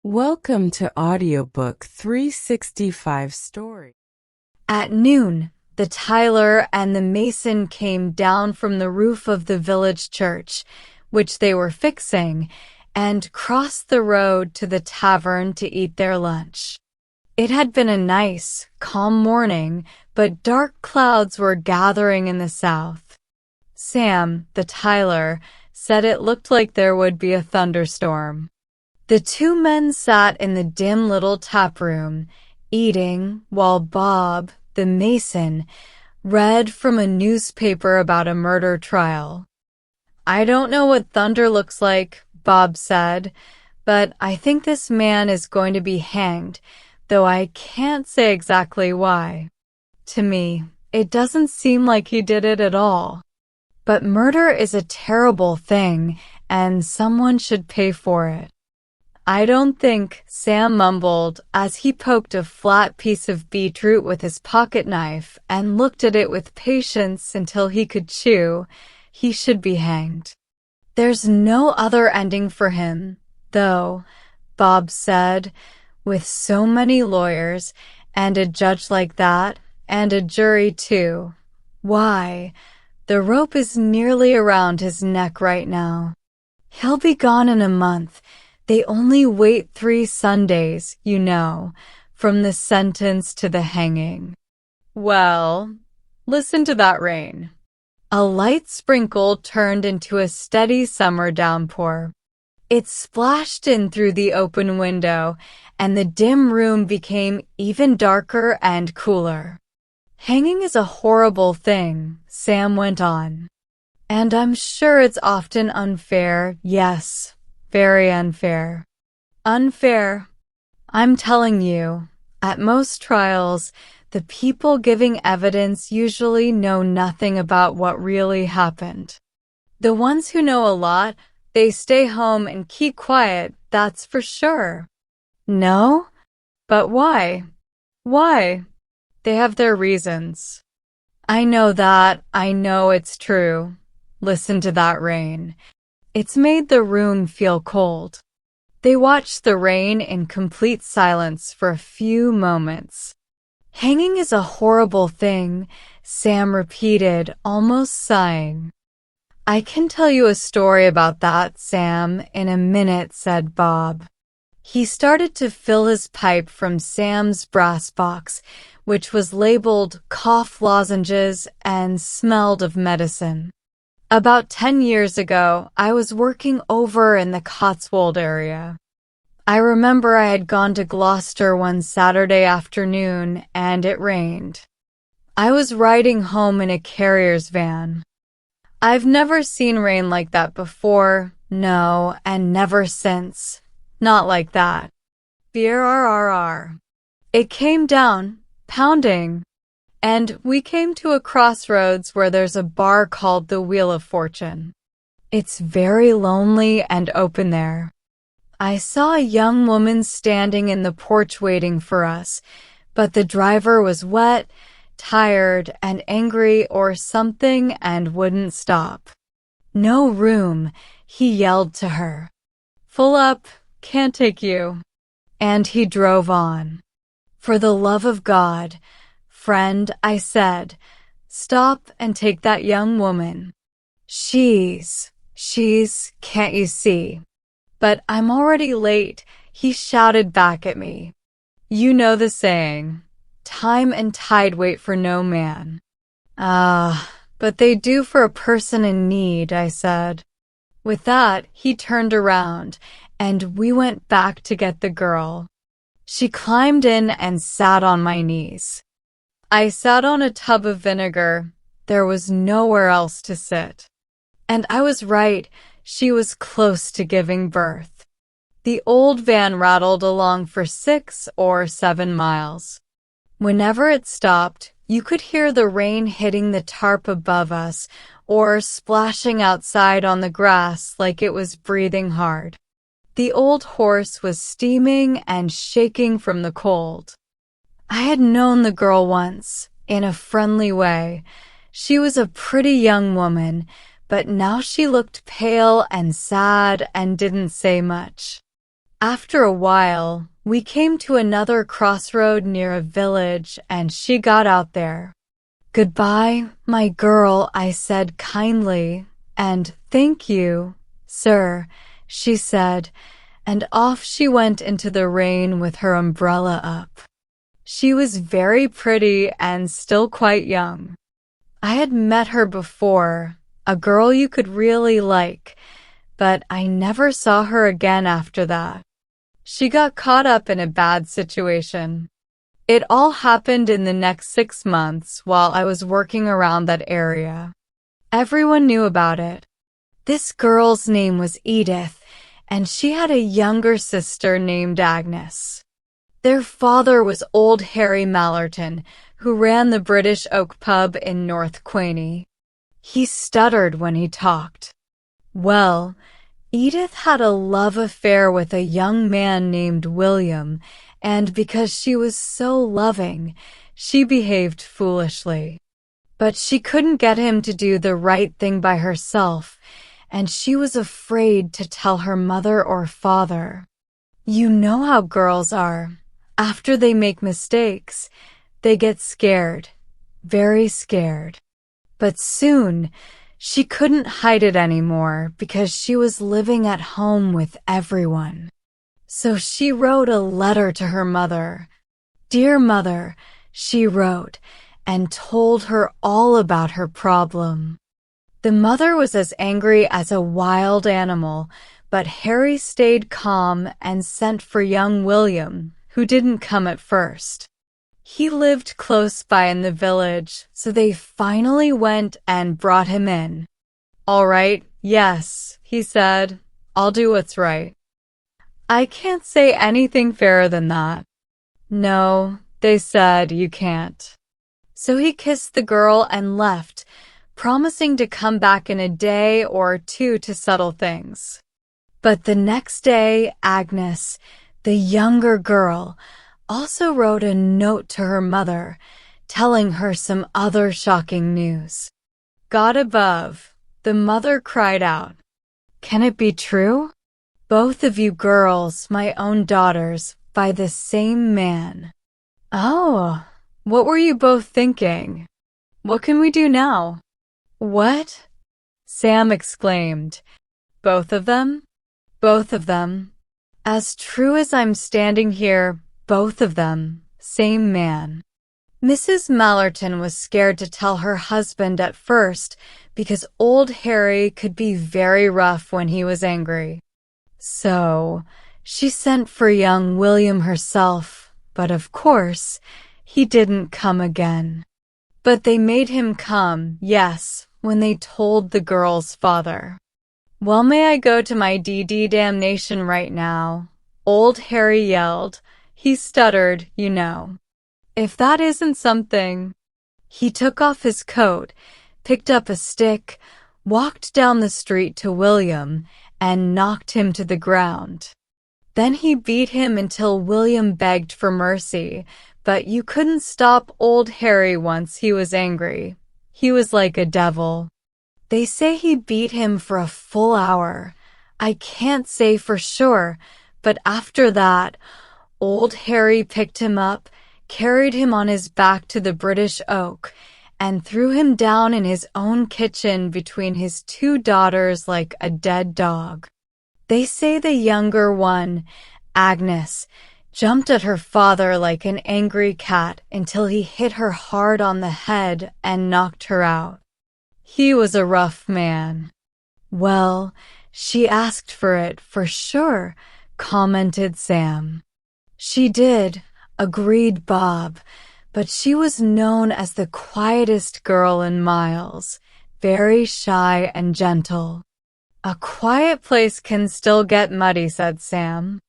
Welcome to Audiobook 365 Story. At noon, the tiler and the mason came down from the roof of the village church, which they were fixing, and crossed the road to the tavern to eat their lunch. It had been a nice, calm morning, but dark clouds were gathering in the south. Sam, the tiler, said it looked like there would be a thunderstorm. The two men sat in the dim little tap room, eating, while Bob, the mason, read from a newspaper about a murder trial. "I don't know what thunder looks like," Bob said, "but I think this man is going to be hanged, though I can't say exactly why. To me, it doesn't seem like he did it at all. But murder is a terrible thing, and someone should pay for it." "I don't think," Sam mumbled as he poked a flat piece of beetroot with his pocket knife and looked at it with patience until he could chew, "he should be hanged. There's no other ending for him, though," Bob said, "with so many lawyers, and a judge like that, and a jury too. Why, the rope is nearly around his neck right now. He'll be gone in a month. They only wait 3 Sundays, you know, from the sentence to the hanging." "Well, listen to that rain." A light sprinkle turned into a steady summer downpour. It splashed in through the open window, and the dim room became even darker and cooler. "Hanging is a horrible thing," Sam went on. "And I'm sure it's often unfair, yes. Very unfair. Unfair. I'm telling you, at most trials, the people giving evidence usually know nothing about what really happened. The ones who know a lot, they stay home and keep quiet, that's for sure." "No? But why? Why?" "They have their reasons." "I know that. I know it's true. Listen to that rain. It's made the room feel cold." They watched the rain in complete silence for a few moments. "Hanging is a horrible thing," Sam repeated, almost sighing. "I can tell you a story about that, Sam, in a minute," said Bob. He started to fill his pipe from Sam's brass box, which was labeled cough lozenges and smelled of medicine. "About 10 years ago, I was working over in the Cotswold area. I remember I had gone to Gloucester one Saturday afternoon, and it rained. I was riding home in a carrier's van. I've never seen rain like that before, no, and never since. Not like that. BRRR. It came down, pounding. And we came to a crossroads where there's a bar called the Wheel of Fortune. It's very lonely and open there. I saw a young woman standing in the porch waiting for us, but the driver was wet, tired, and angry or something and wouldn't stop. 'No room,' he yelled to her. 'Full up, can't take you.' And he drove on. 'For the love of God, friend,' I said, 'stop and take that young woman. She's, can't you see?' 'But I'm already late,' he shouted back at me. You know the saying, 'Time and tide wait for no man.'" "Ah, but they do for a person in need," I said. With that, he turned around, and we went back to get the girl. She climbed in and sat on my knees. I sat on a tub of vinegar. There was nowhere else to sit. And I was right, she was close to giving birth. The old van rattled along for 6 or 7 miles. Whenever it stopped, you could hear the rain hitting the tarp above us or splashing outside on the grass like it was breathing hard. The old horse was steaming and shaking from the cold. I had known the girl once, in a friendly way. She was a pretty young woman, but now she looked pale and sad and didn't say much. After a while, we came to another crossroad near a village, and she got out there. "Goodbye, my girl," I said kindly, and "Thank you, sir," she said, and off she went into the rain with her umbrella up. She was very pretty and still quite young. I had met her before, a girl you could really like, but I never saw her again after that. She got caught up in a bad situation. It all happened in the next 6 months while I was working around that area. Everyone knew about it. This girl's name was Edith, and she had a younger sister named Agnes. Their father was old Harry Mallerton, who ran the British Oak pub in North Quainey. He stuttered when he talked. Well, Edith had a love affair with a young man named William, and because she was so loving, she behaved foolishly. But she couldn't get him to do the right thing by herself, and she was afraid to tell her mother or father. You know how girls are. After they make mistakes, they get scared, very scared. But soon, she couldn't hide it anymore because she was living at home with everyone. So she wrote a letter to her mother. "Dear Mother," she wrote, and told her all about her problem. The mother was as angry as a wild animal, but Harry stayed calm and sent for young William, who didn't come at first. He lived close by in the village, so they finally went and brought him in. "All right, yes," he said. "I'll do what's right." I can't say anything fairer than that. No, they said you can't. So he kissed the girl and left, promising to come back in a day or two to settle things. But the next day, Agnes, the younger girl, also wrote a note to her mother, telling her some other shocking news. God above, the mother cried out. "Can it be true? Both of you girls, my own daughters, by the same man." "Oh, what were you both thinking? What can we do now?" "What?" Sam exclaimed. "Both of them? Both of them. As true as I'm standing here, both of them, same man." Mrs. Mallerton was scared to tell her husband at first because old Harry could be very rough when he was angry. So she sent for young William herself, but of course, he didn't come again. But they made him come, yes, when they told the girl's father. "Well, may I go to my DD damnation right now?" Old Harry yelled. He stuttered, you know. "If that isn't something." He took off his coat, picked up a stick, walked down the street to William, and knocked him to the ground. Then he beat him until William begged for mercy, but you couldn't stop old Harry once he was angry. He was like a devil. They say he beat him for a full hour. I can't say for sure, but after that, old Harry picked him up, carried him on his back to the British Oak, and threw him down in his own kitchen between his 2 daughters like a dead dog. They say the younger one, Agnes, jumped at her father like an angry cat until he hit her hard on the head and knocked her out. He was a rough man. "Well, she asked for it for sure," commented Sam. "She did," agreed Bob, but she was known as the quietest girl in Miles, very shy and gentle. "A quiet place can still get muddy," said Sam.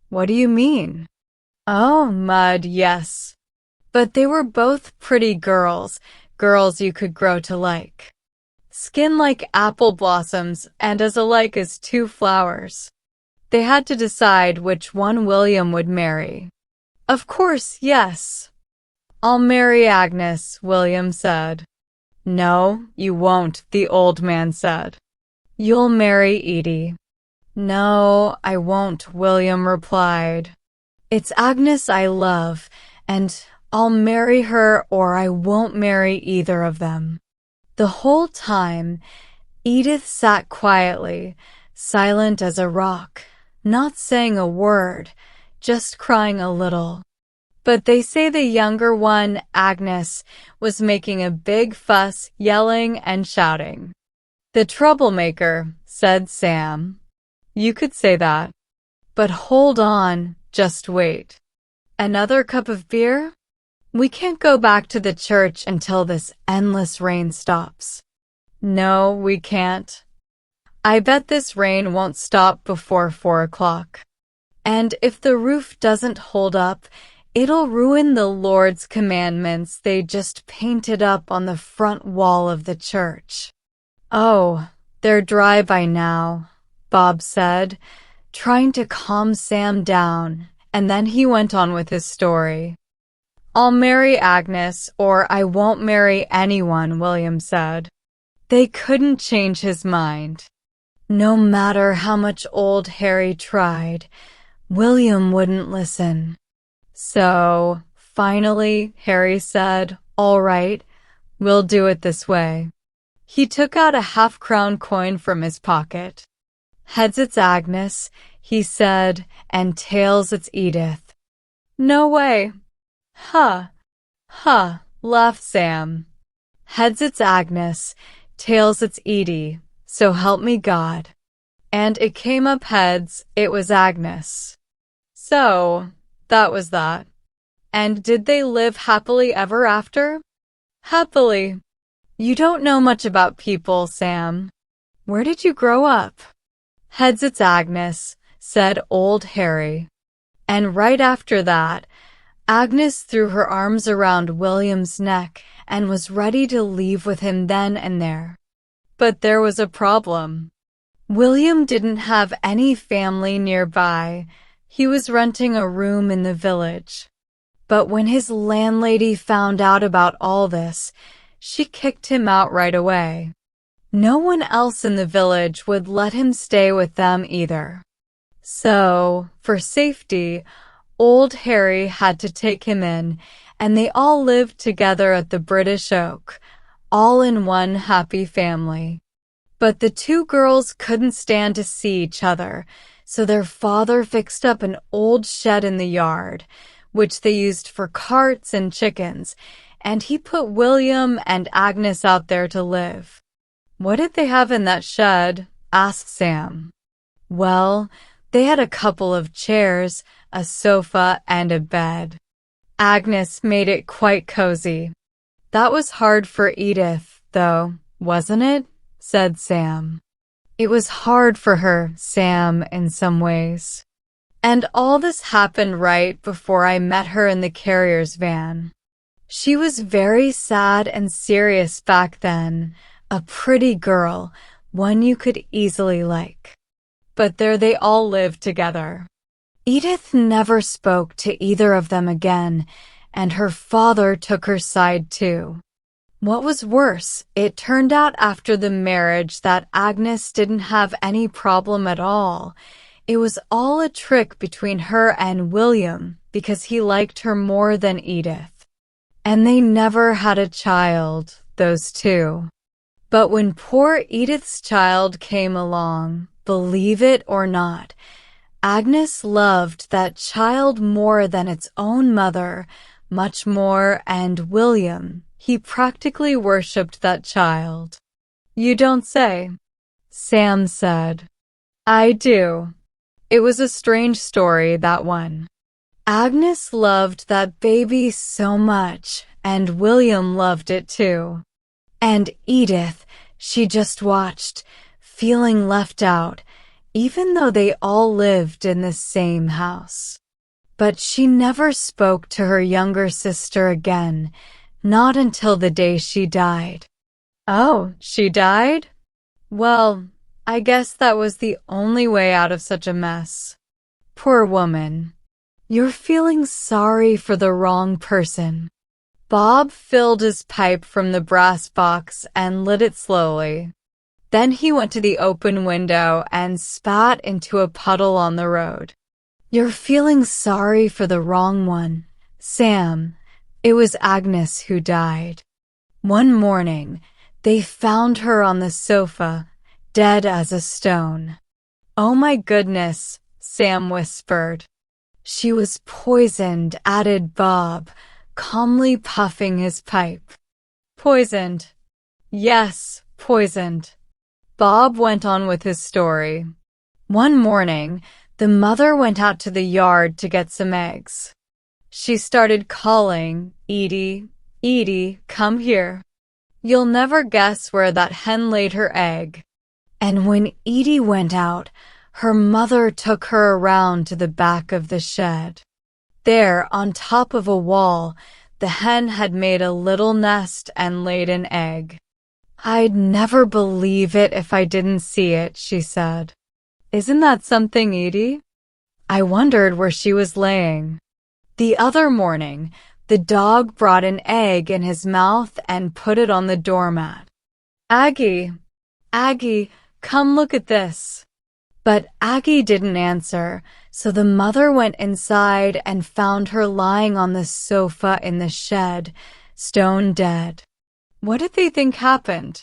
"What do you mean?" "Oh, mud, yes. But they were both pretty girls, girls you could grow to like. Skin like apple blossoms and as alike as 2 flowers. They had to decide which one William would marry. Of course, yes. "I'll marry Agnes," William said. "No, you won't," the old man said. "You'll marry Edie." No, I won't, William replied. It's Agnes I love, and I'll marry her or I won't marry either of them. The whole time, Edith sat quietly, silent as a rock, not saying a word, just crying a little. But they say the younger one, Agnes, was making a big fuss, yelling and shouting. The troublemaker, said Sam. You could say that. But hold on, just wait. Another cup of beer? We can't go back to the church until this endless rain stops. No, we can't. I bet this rain won't stop before 4 o'clock. And if the roof doesn't hold up, it'll ruin the Lord's commandments they just painted up on the front wall of the church. Oh, they're dry by now, Bob said, trying to calm Sam down, and then he went on with his story. I'll marry Agnes, or I won't marry anyone, William said. They couldn't change his mind. No matter how much old Harry tried, William wouldn't listen. So, finally, Harry said, all right, we'll do it this way. He took out a half-crown coin from his pocket. Heads it's Agnes, he said, and tails it's Edith. No way. Huh, laughed Sam. Heads it's Agnes, tails it's Edie, so help me God. And it came up heads, it was Agnes. So, that was that. And did they live happily ever after? Happily. You don't know much about people, Sam. Where did you grow up? Heads it's Agnes, said old Harry. And right after that, Agnes threw her arms around William's neck and was ready to leave with him then and there. But there was a problem. William didn't have any family nearby. He was renting a room in the village. But when his landlady found out about all this, she kicked him out right away. No one else in the village would let him stay with them either. So, for safety, old Harry had to take him in, and they all lived together at the British Oak, all in one happy family. But the two girls couldn't stand to see each other, so their father fixed up an old shed in the yard, which they used for carts and chickens, and he put William and Agnes out there to live. What did they have in that shed? Asked Sam. Well, they had a couple of chairs, a sofa, and a bed. Agnes made it quite cozy. That was hard for Edith, though, wasn't it? Said Sam. It was hard for her, Sam, in some ways. And all this happened right before I met her in the carrier's van. She was very sad and serious back then, a pretty girl, one you could easily like. But there they all lived together. Edith never spoke to either of them again, and her father took her side too. What was worse, it turned out after the marriage that Agnes didn't have any problem at all. It was all a trick between her and William because he liked her more than Edith. And they never had a child, those two. But when poor Edith's child came along, believe it or not, Agnes loved that child more than its own mother, much more, and William, he practically worshipped that child. You don't say, Sam said. I do. It was a strange story, that one. Agnes loved that baby so much, and William loved it too. And Edith, she just watched, feeling left out, even though they all lived in the same house. But she never spoke to her younger sister again, not until the day she died. Oh, she died? Well, I guess that was the only way out of such a mess. Poor woman. You're feeling sorry for the wrong person. Bob filled his pipe from the brass box and lit it slowly. Then he went to the open window and spat into a puddle on the road. "You're feeling sorry for the wrong one, Sam. It was Agnes who died. One morning, they found her on the sofa, dead as a stone." "Oh my goodness," Sam whispered. "She was poisoned," added Bob, calmly puffing his pipe. "Poisoned. Yes, poisoned." Bob went on with his story. One morning, the mother went out to the yard to get some eggs. She started calling, "Edie, Edie, come here. You'll never guess where that hen laid her egg." And when Edie went out, her mother took her around to the back of the shed. There, on top of a wall, the hen had made a little nest and laid an egg. "I'd never believe it if I didn't see it," she said. "Isn't that something, Edie?" I wondered where she was laying. The other morning, the dog brought an egg in his mouth and put it on the doormat. "Aggie, Aggie, come look at this." But Aggie didn't answer, so the mother went inside and found her lying on the sofa in the shed, stone dead. "What did they think happened?"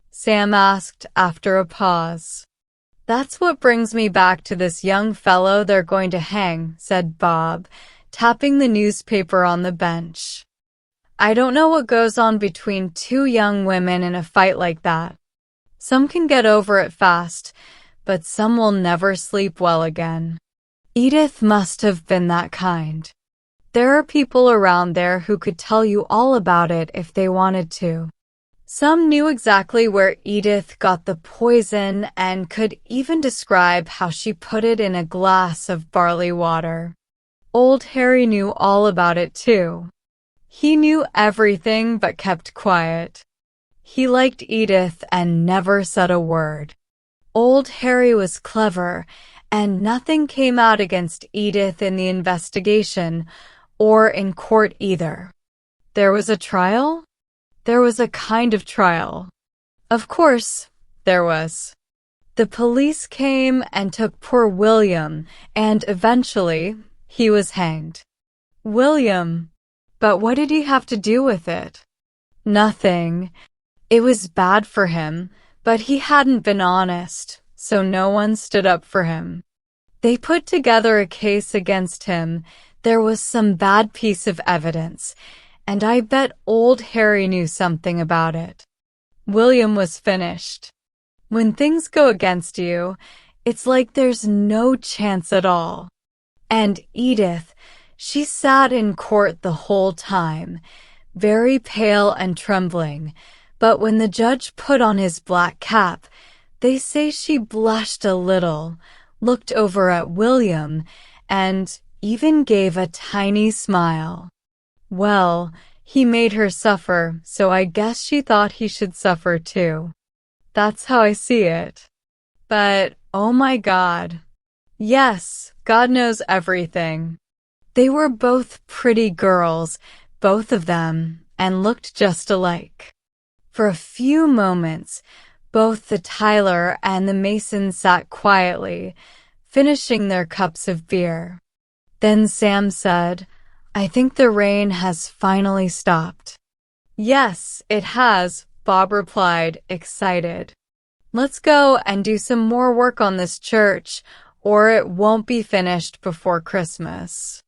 Sam asked after a pause. "That's what brings me back to this young fellow they're going to hang," said Bob, tapping the newspaper on the bench. "I don't know what goes on between two young women in a fight like that. Some can get over it fast, but some will never sleep well again. Edith must have been that kind. There are people around there who could tell you all about it if they wanted to. Some knew exactly where Edith got the poison and could even describe how she put it in a glass of barley water. Old Harry knew all about it too. He knew everything but kept quiet. He liked Edith and never said a word. Old Harry was clever, and nothing came out against Edith in the investigation or in court either. There was a trial? There was a kind of trial. Of course, there was. The police came and took poor William, and eventually, he was hanged. William. But what did he have to do with it? Nothing. It was bad for him, but he hadn't been honest, so no one stood up for him. They put together a case against him. There was some bad piece of evidence, and I bet old Harry knew something about it. William was finished. When things go against you, it's like there's no chance at all. And Edith, she sat in court the whole time, very pale and trembling, but when the judge put on his black cap, they say she blushed a little, looked over at William, and even gave a tiny smile. Well, he made her suffer, so I guess she thought he should suffer too. That's how I see it. But, oh my God. Yes, God knows everything. They were both pretty girls, both of them, and looked just alike. For a few moments, both the Tyler and the Mason sat quietly, finishing their cups of beer. Then Sam said, "I think the rain has finally stopped." "Yes, it has," Bob replied, excited. "Let's go and do some more work on this church, or it won't be finished before Christmas."